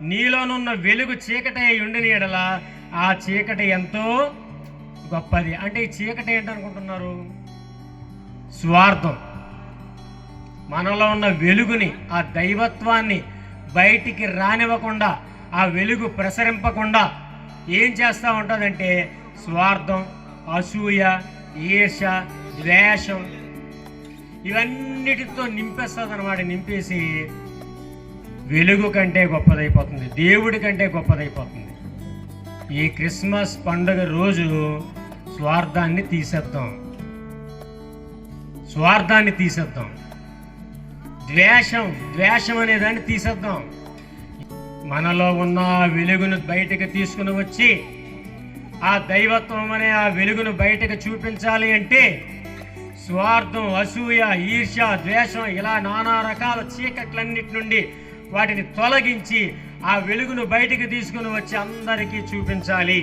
నీలోనున్న వెలుగు చీకటి ఉండిన ఎడల ఆ చీకటి ఎంతో గొప్పది. అంటే ఈ చీకటి ఏంటనుకుంటున్నారు? స్వార్థం. మనలో ఉన్న వెలుగుని, ఆ దైవత్వాన్ని బయటికి రానివ్వకుండా, ఆ వెలుగు ప్రసరింపకుండా ఏం చేస్తూ ఉంటుందంటే స్వార్థం, అసూయ, ఈర్ష, ద్వేషం ఇవన్నిటితో నింపేస్తుంది అన్నమాట. నింపేసి వెలుగు కంటే గొప్పదైపోతుంది, దేవుడి కంటే గొప్పదైపోతుంది. ఈ క్రిస్మస్ పండుగ రోజు స్వార్థాన్ని తీసేద్దాం, స్వార్థాన్ని తీసేద్దాం, ద్వేషం అనేదాన్ని తీసేద్దాం. మనలో ఉన్న వెలుగును బయటకు తీసుకుని వచ్చి ఆ దైవత్వం అనే ఆ వెలుగును బయటకు చూపించాలి అంటే స్వార్థం, అసూయ, ఈర్ష్య, ద్వేషం ఇలా నానా రకాల చీకట్లన్నిటి నుండి వాటిని తొలగించి ఆ వెలుగును బయటకు తీసుకుని వచ్చి అందరికీ చూపించాలి.